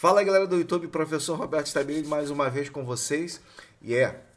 Fala galera do YouTube, professor Roberto Stabile mais uma vez com vocês.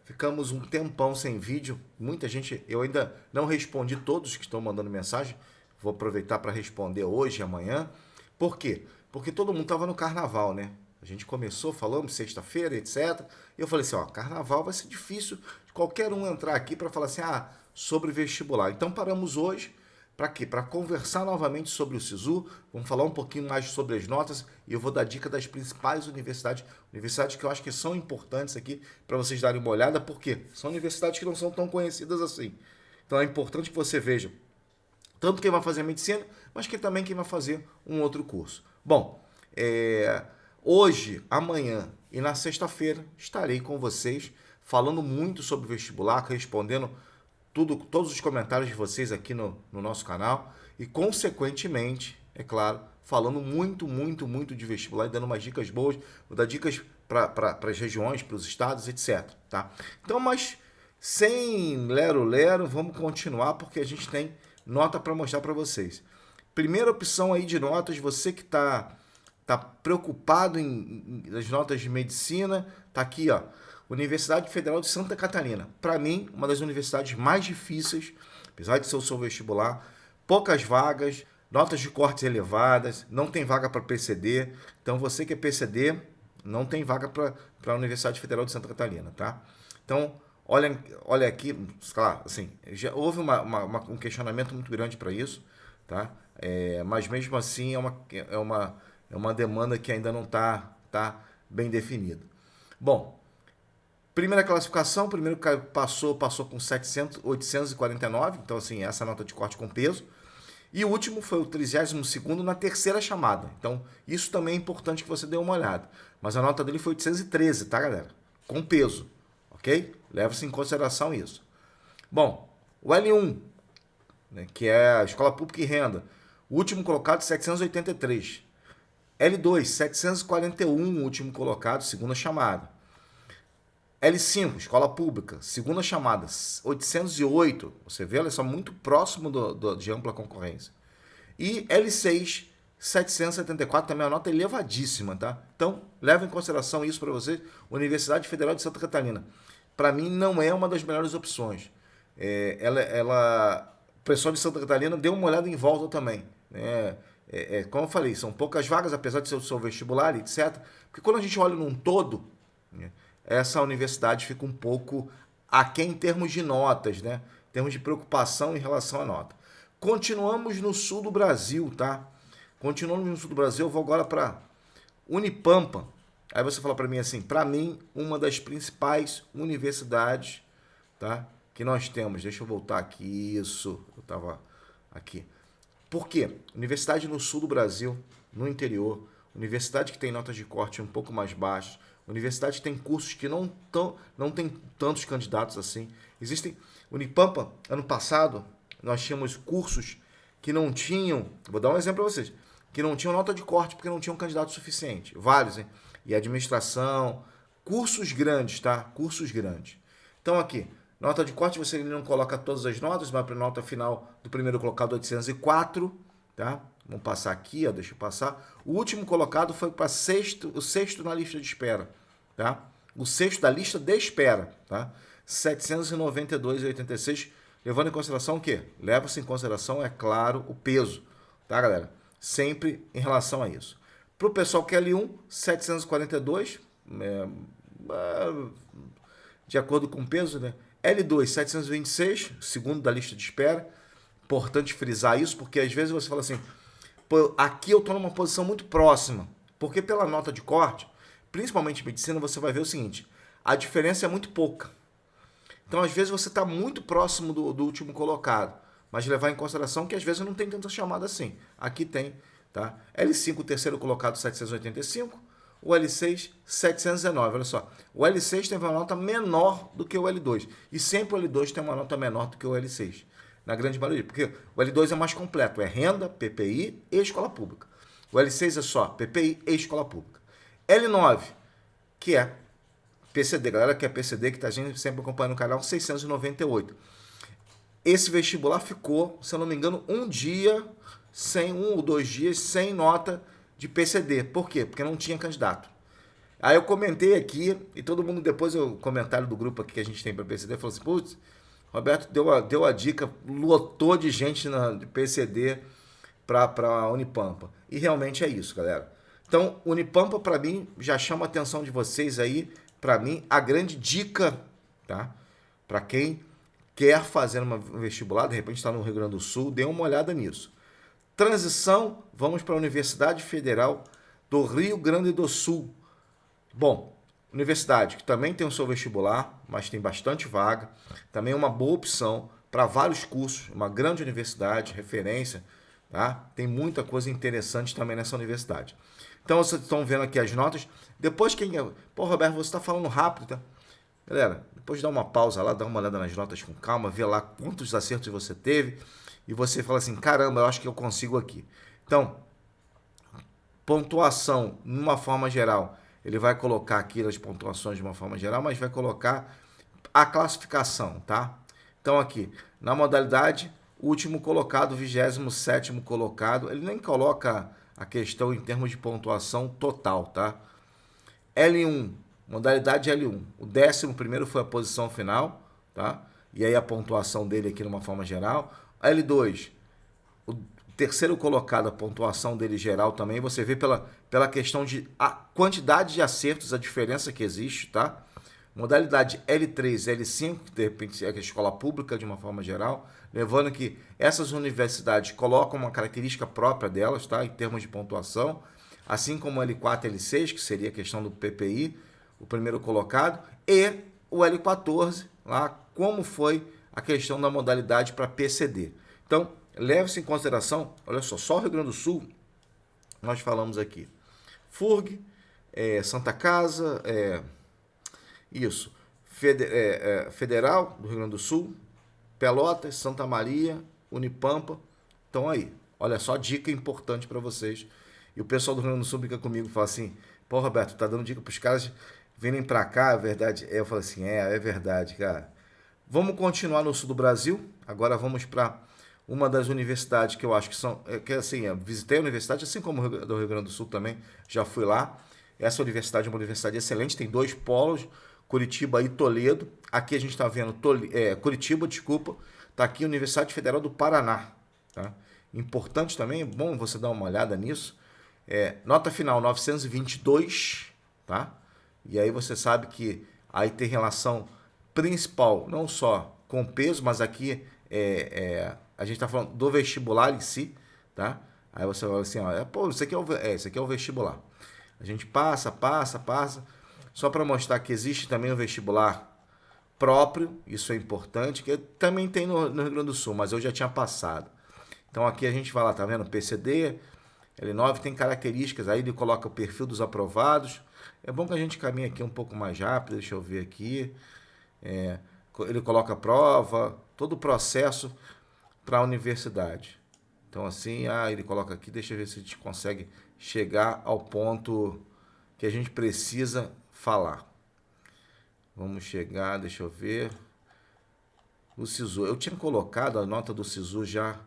Ficamos um tempão sem vídeo. Muita gente, eu ainda não respondi todos que estão mandando mensagem. Vou aproveitar para responder hoje e amanhã. Por quê? Porque todo mundo estava no carnaval, né? A gente começou, falamos sexta-feira, etc. E eu falei assim, ó, carnaval vai ser difícil de qualquer um entrar aqui para falar assim, sobre vestibular. Então paramos hoje. Para quê? Para conversar novamente sobre o SISU, vamos falar um pouquinho mais sobre as notas e eu vou dar dica das principais universidades que eu acho que são importantes aqui para vocês darem uma olhada, porque são universidades que não são tão conhecidas assim. Então é importante que você veja tanto quem vai fazer medicina, mas que também quem vai fazer um outro curso. Bom, hoje, amanhã e na sexta-feira estarei com vocês falando muito sobre vestibular, respondendo todos os comentários de vocês aqui no nosso canal e, consequentemente, é claro, falando muito de vestibular e dando umas dicas boas, vou dar dicas para as regiões, para os estados, etc. Tá? Então, mas sem lero-lero, vamos continuar porque a gente tem nota para mostrar para vocês. Primeira opção aí de notas, você que está preocupado nas notas de medicina, tá aqui, ó. Universidade Federal de Santa Catarina. Para mim, uma das universidades mais difíceis, apesar de ser o seu vestibular, poucas vagas, notas de cortes elevadas, não tem vaga para PCD. Então, você que é PCD, não tem vaga para a Universidade Federal de Santa Catarina, tá? Então, olha aqui, claro, assim, já houve um questionamento muito grande para isso, tá? Mas mesmo assim é uma demanda que ainda não está bem definida. Bom, primeira classificação, primeiro que passou com 849, então assim, essa nota de corte com peso. E o último foi o 32º na terceira chamada. Então, isso também é importante que você dê uma olhada. Mas a nota dele foi 813, tá, galera? Com peso, ok? Leva-se em consideração isso. Bom, o L1, né, que é a Escola Pública e Renda, o último colocado, 783. L2, 741, o último colocado, segunda chamada. L5, Escola Pública, segunda chamada, 808. Você vê, ela é só muito próximo de ampla concorrência. E L6, 774, também é uma nota elevadíssima, tá? Então, leva em consideração isso para você. Universidade Federal de Santa Catarina. Para mim, não é uma das melhores opções. O pessoal de Santa Catarina deu uma olhada em volta também. Como eu falei, são poucas vagas, apesar de ser o seu vestibular, etc. Porque quando a gente olha num todo, né, essa universidade fica um pouco aquém em termos de notas, né? Em termos de preocupação em relação à nota. Continuamos no sul do Brasil, tá? Continuamos no sul do Brasil, eu vou agora para Unipampa. Aí você fala para mim assim, para mim, uma das principais universidades, tá? Que nós temos. Deixa eu voltar aqui, isso, eu estava aqui. Por quê? Universidade no sul do Brasil, no interior, universidade que tem notas de corte um pouco mais baixas, universidade tem cursos que não tem tantos candidatos assim. Unipampa, ano passado, nós tínhamos cursos que não tinham, vou dar um exemplo para vocês, que não tinham nota de corte porque não tinham candidato suficiente. Vários, hein? E administração, cursos grandes, tá? Cursos grandes. Então aqui, nota de corte você não coloca todas as notas, vai para a nota final do primeiro colocado 804, tá? Vamos passar aqui, ó, deixa eu passar. O último colocado foi para o sexto na lista de espera, tá? O sexto da lista de espera, tá? 792,86, levando em consideração o quê? Leva-se em consideração, é claro, o peso, tá, galera? Sempre em relação a isso. Para o pessoal que é L1, 742, de acordo com o peso, né? L2, 726, segundo da lista de espera. Importante frisar isso, porque às vezes você fala assim, pô, aqui eu estou numa posição muito próxima, porque pela nota de corte, principalmente em medicina, você vai ver o seguinte, a diferença é muito pouca. Então, às vezes, você está muito próximo do último colocado, mas levar em consideração que às vezes não tem tanta chamada assim. Aqui tem, tá? L5, o terceiro colocado, 785, o L6, 719. Olha só, o L6 teve uma nota menor do que o L2, e sempre o L2 tem uma nota menor do que o L6. Na grande maioria, porque o L2 é mais completo, é renda, PPI e escola pública. O L6 é só PPI e escola pública. L9, que é PCD, galera que é PCD, que está sempre acompanhando o canal, 698. Esse vestibular ficou, se eu não me engano, um ou 2 dias sem nota de PCD. Por quê? Porque não tinha candidato. Aí eu comentei aqui, e todo mundo, depois o comentário do grupo aqui que a gente tem para PCD, falou assim, putz, Roberto deu a dica, lotou de gente na PCD para a Unipampa. E realmente é isso, galera. Então, Unipampa, para mim, já chama a atenção de vocês aí, para mim, a grande dica, tá? Para quem quer fazer um vestibular, de repente está no Rio Grande do Sul, dê uma olhada nisso. Transição, vamos para a Universidade Federal do Rio Grande do Sul. Bom, universidade que também tem o seu vestibular, mas tem bastante vaga, também é uma boa opção para vários cursos, uma grande universidade, referência, tá? Tem muita coisa interessante também nessa universidade. Então vocês estão vendo aqui as notas. Depois quem... Pô, Roberto, você está falando rápido, tá? Galera, depois dá uma pausa lá, dá uma olhada nas notas com calma, vê lá quantos acertos você teve e você fala assim, caramba, eu acho que eu consigo aqui. Então, pontuação, numa forma geral, ele vai colocar aqui as pontuações de uma forma geral, mas vai colocar a classificação, tá? Então aqui, na modalidade, último colocado, 27º colocado, ele nem coloca a questão em termos de pontuação total, tá? L1, modalidade L1, o 11º foi a posição final, tá? E aí a pontuação dele aqui numa forma geral. L2, o terceiro colocado, a pontuação dele geral também, você vê pela questão de a quantidade de acertos, a diferença que existe, tá? Modalidade L3, L5, de repente é a escola pública de uma forma geral, lembrando que essas universidades colocam uma característica própria delas, tá? Em termos de pontuação, assim como o L4 e L6, que seria a questão do PPI, o primeiro colocado, e o L14, lá, como foi a questão da modalidade para PCD. Então, leve-se em consideração, olha só o Rio Grande do Sul, nós falamos aqui, FURG, Santa Casa, isso, Federal do Rio Grande do Sul, Pelotas, Santa Maria, Unipampa, então aí, olha só, dica importante para vocês. E o pessoal do Rio Grande do Sul fica comigo e fala assim, pô, Roberto, tá dando dica para os caras virem para cá, é verdade? Eu falo assim, é verdade, cara. Vamos continuar no sul do Brasil, agora vamos para uma das universidades que eu acho que são, que assim, eu visitei a universidade, assim como do Rio Grande do Sul também, já fui lá. Essa universidade é uma universidade excelente, tem 2 polos, Curitiba e Toledo. Aqui a gente está vendo Curitiba, desculpa, está aqui a Universidade Federal do Paraná, tá? Importante também, é bom você dar uma olhada nisso. Nota final 922, tá? E aí você sabe que aí tem relação principal, não só com peso, mas aqui a gente está falando do vestibular em si, tá? Aí você fala assim, ó, pô, isso aqui é o vestibular. A gente passa, só para mostrar que existe também o vestibular próprio, isso é importante, que também tem no Rio Grande do Sul, mas eu já tinha passado. Então aqui a gente vai lá, tá vendo? PCD, L9 tem características, aí ele coloca o perfil dos aprovados. É bom que a gente caminhe aqui um pouco mais rápido, deixa eu ver aqui. Ele coloca a prova, todo o processo para a universidade. Então assim, ele coloca aqui, deixa eu ver se a gente consegue chegar ao ponto que a gente precisa falar. Vamos chegar, deixa eu ver. O SISU, eu tinha colocado a nota do SISU já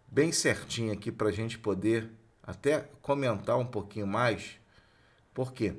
bem certinha aqui para a gente poder até comentar um pouquinho mais. Por quê?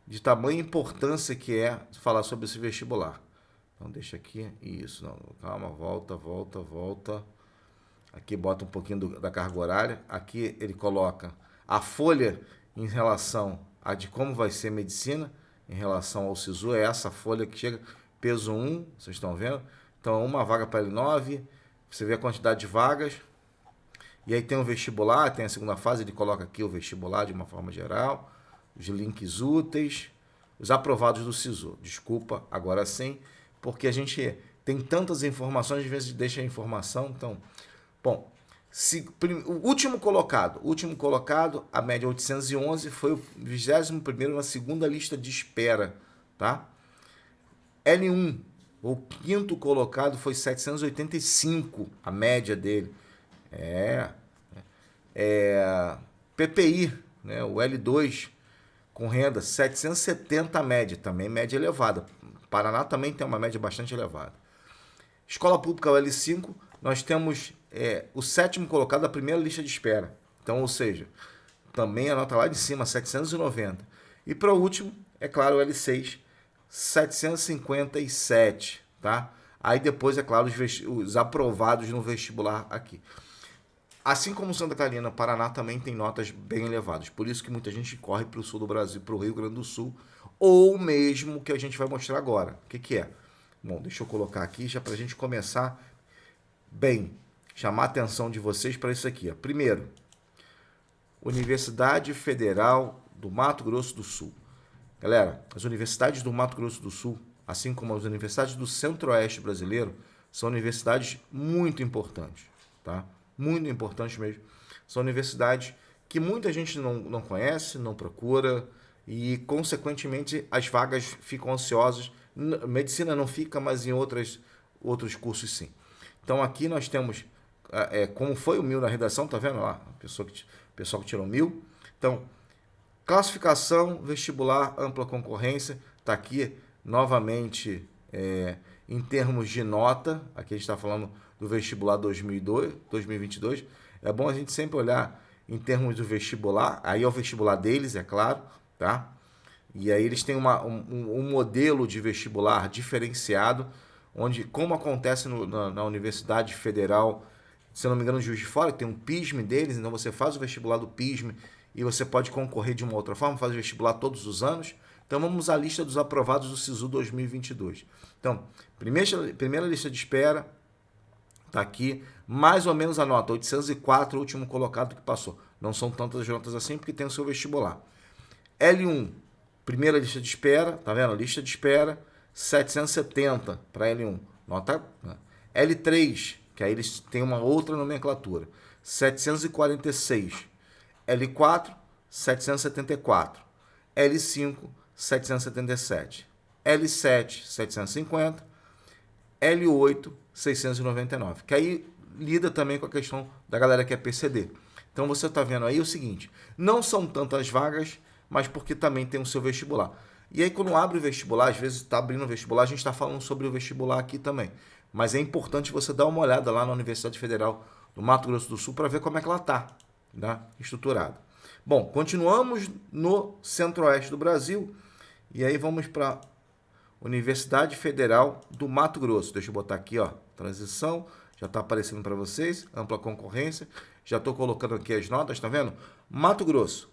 De tamanha importância que é falar sobre esse vestibular. Então deixa aqui, isso, não, calma, volta. Aqui bota um pouquinho da carga horária. Aqui ele coloca a folha em relação a de como vai ser medicina, em relação ao SISU, é essa folha que chega, peso 1, vocês estão vendo? Então, uma vaga para L9, você vê a quantidade de vagas, e aí tem o vestibular, tem a segunda fase, ele coloca aqui o vestibular de uma forma geral, os links úteis, os aprovados do SISU. Desculpa, agora sim, porque a gente tem tantas informações, às vezes deixa a informação, então... Bom, o último colocado, a média 811, foi o 21º na segunda lista de espera, tá? L1, o quinto colocado foi 785, a média dele. PPI, né, o L2, com renda 770 a média, também média elevada. Paraná também tem uma média bastante elevada. Escola pública, o L5, nós temos o 7º colocado da primeira lista de espera. Então, ou seja, também a nota lá de cima, 790. E para o último, é claro, o L6, 757, tá? Aí depois, é claro, os aprovados no vestibular aqui. Assim como Santa Catarina, Paraná também tem notas bem elevadas. Por isso que muita gente corre para o sul do Brasil, para o Rio Grande do Sul, ou mesmo o que a gente vai mostrar agora. O que, que é? Bom, deixa eu colocar aqui já para a gente começar bem, chamar a atenção de vocês para isso aqui. Ó. Primeiro, Universidade Federal do Mato Grosso do Sul. Galera, as universidades do Mato Grosso do Sul, assim como as universidades do Centro-Oeste brasileiro, são universidades muito importantes, tá? Muito importantes mesmo. São universidades que muita gente não conhece, não procura e, consequentemente, as vagas ficam ansiosas. Medicina não fica, mas em outros cursos sim. Então, aqui nós temos, como foi o 1000 na redação, tá vendo lá? Pessoal que tirou 1000. Então, classificação, vestibular, ampla concorrência, está aqui novamente em termos de nota, aqui a gente está falando do vestibular 2022, é bom a gente sempre olhar em termos do vestibular, aí é o vestibular deles, é claro, tá? E aí eles têm um modelo de vestibular diferenciado, onde, como acontece na Universidade Federal, se eu não me engano, Juiz de Fora, tem um PISM deles, então você faz o vestibular do PISM e você pode concorrer de uma outra forma, faz o vestibular todos os anos. Então vamos à lista dos aprovados do SISU 2022. Então, primeira lista de espera, está aqui, mais ou menos a nota, 804, o último colocado que passou. Não são tantas notas assim, porque tem o seu vestibular. L1, primeira lista de espera, tá vendo? Lista de espera, 770 para L1. Nota. L3, que aí eles têm uma outra nomenclatura, 746. L4, 774. L5, 777. L7, 750. L8, 699. Que aí lida também com a questão da galera que é PCD. Então você está vendo aí o seguinte, não são tantas vagas, mas porque também tem o seu vestibular. E aí quando abre o vestibular, às vezes está abrindo o vestibular, a gente está falando sobre o vestibular aqui também. Mas é importante você dar uma olhada lá na Universidade Federal do Mato Grosso do Sul para ver como é que ela está, né? Estruturada. Bom, continuamos no Centro-Oeste do Brasil e aí vamos para Universidade Federal do Mato Grosso. Deixa eu botar aqui, ó, transição, já está aparecendo para vocês, ampla concorrência. Já estou colocando aqui as notas, tá vendo? Mato Grosso.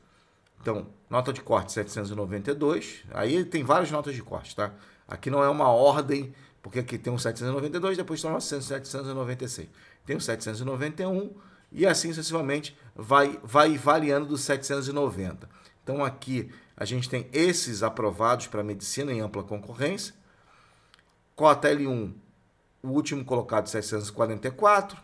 Então, nota de corte 792. Aí tem várias notas de corte, tá? Aqui não é uma ordem, porque aqui tem um 792, depois tem um 796. Tem o 791 e assim sucessivamente vai variando do 790. Então, aqui a gente tem esses aprovados para medicina em ampla concorrência. Cota L1, o último colocado, 744.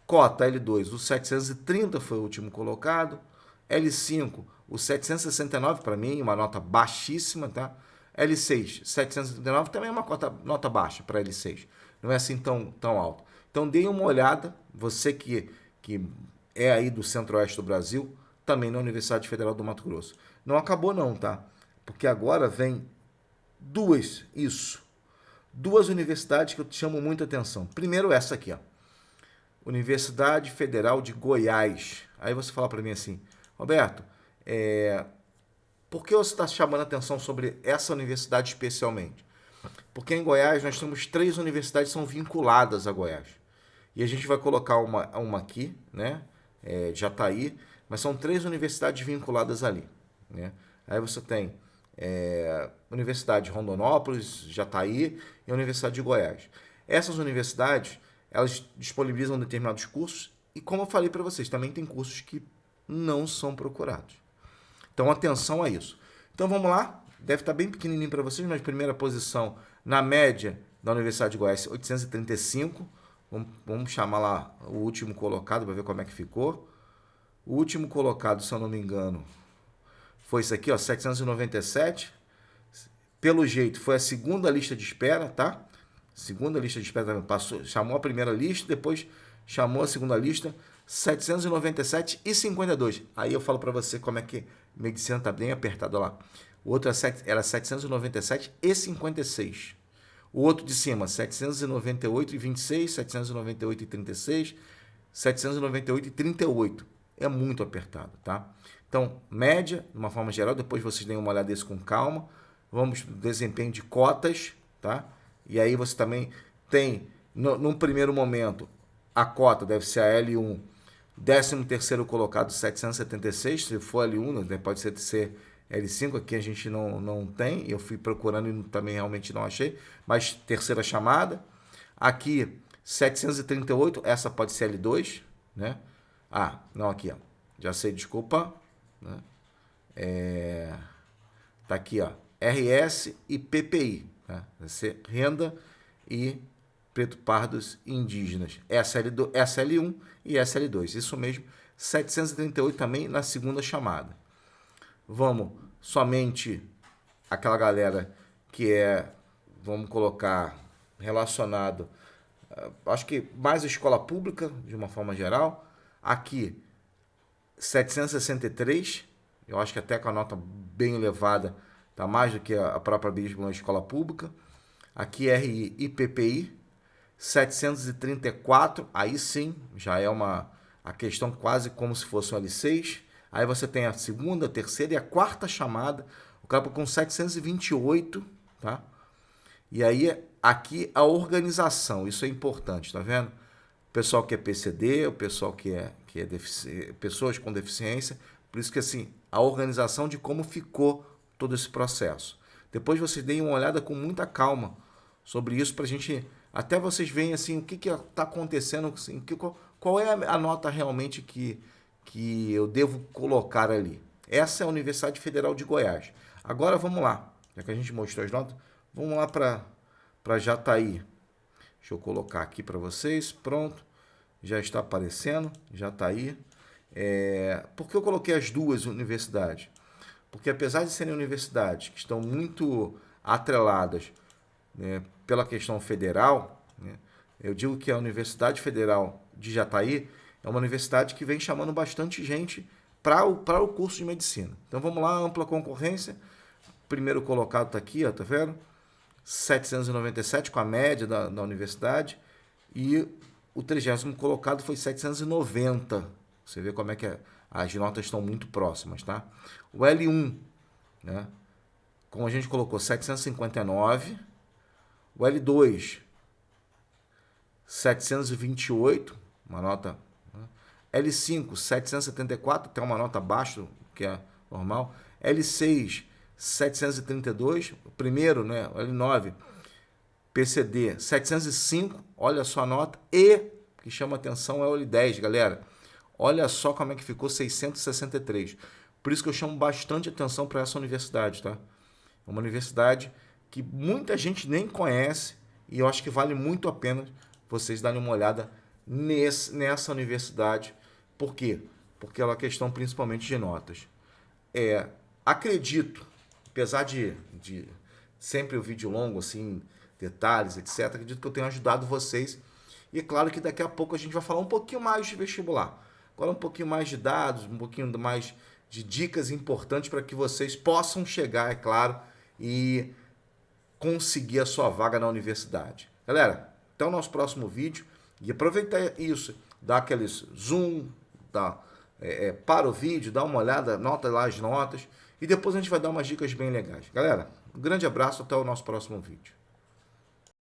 Cota L2, o 730 foi o último colocado. L5, o 769, para mim, uma nota baixíssima, tá? L6, 739, também é uma nota baixa para L6. Não é assim tão alto. Então, dê uma olhada, você que é aí do Centro-Oeste do Brasil, também na Universidade Federal do Mato Grosso. Não acabou não, tá? Porque agora vem duas universidades que eu te chamo muita atenção. Primeiro essa aqui, ó. Universidade Federal de Goiás. Aí você fala para mim assim, Roberto, por que você está chamando a atenção sobre essa universidade especialmente? Porque em Goiás nós temos 3 universidades que são vinculadas a Goiás. E a gente vai colocar uma aqui, né? Já está aí, mas são 3 universidades vinculadas ali, né? Aí você tem Universidade de Rondonópolis, já está aí, e a Universidade de Goiás. Essas universidades, elas disponibilizam determinados cursos e, como eu falei para vocês, também tem cursos que não são procurados. Então, atenção a isso. Então, vamos lá. Deve estar bem pequenininho para vocês, mas primeira posição na média da Universidade de Goiás, 835. Vamos chamar lá o último colocado para ver como é que ficou. O último colocado, se eu não me engano, foi isso aqui, ó, 797. Pelo jeito, foi a segunda lista de espera, tá? Segunda lista de espera passou, chamou a primeira lista, depois chamou a segunda lista, 797 e 52. Aí eu falo para você como é que medicina tá bem apertada lá. O outro era 797 e 56. O outro de cima, 798 e 26, 798 e 36, 798 e 38. É muito apertado, tá? Então, média, de uma forma geral, depois vocês deem uma olhada nisso com calma. Vamos no desempenho de cotas, tá? E aí você também tem, num primeiro momento, a cota deve ser a L1, 13º colocado 776, se for L1, né? Pode ser L5, aqui a gente não tem, eu fui procurando e também realmente não achei, mas terceira chamada. Aqui, 738, essa pode ser L2, né? Ah, não, aqui, ó, já sei, desculpa, né? Tá aqui, ó, RS e PPI, né? Vai ser renda e preto pardos indígenas, SL1 e SL2, isso mesmo, 738 também na segunda chamada. Vamos somente aquela galera que vamos colocar relacionado, acho que mais a escola pública, de uma forma geral. Aqui, 763, eu acho que até com a nota bem elevada, tá mais do que a própria mesma na escola pública. Aqui, RI e PPI, 734, aí sim, já é a questão quase como se fosse um L6. Aí você tem a segunda, a terceira e a quarta chamada, o cara com 728, tá? E aí, aqui a organização, isso é importante, tá vendo? O pessoal que é PCD, o pessoal que é pessoas com deficiência, por isso que assim, a organização de como ficou todo esse processo. Depois vocês deem uma olhada com muita calma sobre isso, para a gente, até vocês verem assim, o que está acontecendo, assim, qual é a nota realmente que eu devo colocar ali. Essa é a Universidade Federal de Goiás. Agora vamos lá, já que a gente mostrou as notas, vamos lá para Jataí. Deixa eu colocar aqui para vocês, pronto, já está aparecendo, já está aí. Por que eu coloquei as duas universidades? Porque apesar de serem universidades que estão muito atreladas, né, pela questão federal, né, eu digo que a Universidade Federal de Jataí é uma universidade que vem chamando bastante gente para o curso de medicina. Então vamos lá, ampla concorrência. Primeiro colocado está aqui, ó, tá vendo? 797 com a média da universidade. E o 30º colocado foi 790. Você vê como é que as notas estão muito próximas, tá? O L1, né? Como a gente colocou, 759. O L2, 728, uma nota, né? L5, 774, tem uma nota abaixo, que é normal. L6, 732, o primeiro, né? O L9, PCD, 705, olha só a nota. E, que chama atenção, é o L10, galera. Olha só como é que ficou, 663. Por isso que eu chamo bastante atenção para essa universidade, tá? É uma universidade que muita gente nem conhece e eu acho que vale muito a pena vocês darem uma olhada nessa universidade. Por quê? Porque é uma questão principalmente de notas. Acredito, apesar de sempre o vídeo longo, assim, detalhes, etc., acredito que eu tenho ajudado vocês. E é claro que daqui a pouco a gente vai falar um pouquinho mais de vestibular. Agora um pouquinho mais de dados, um pouquinho mais de dicas importantes para que vocês possam chegar, é claro, e conseguir a sua vaga na universidade. Galera, até o nosso próximo vídeo. E aproveitar isso, dá aqueles zoom, para o vídeo, dá uma olhada, nota lá as notas. E depois a gente vai dar umas dicas bem legais. Galera, um grande abraço, até o nosso próximo vídeo.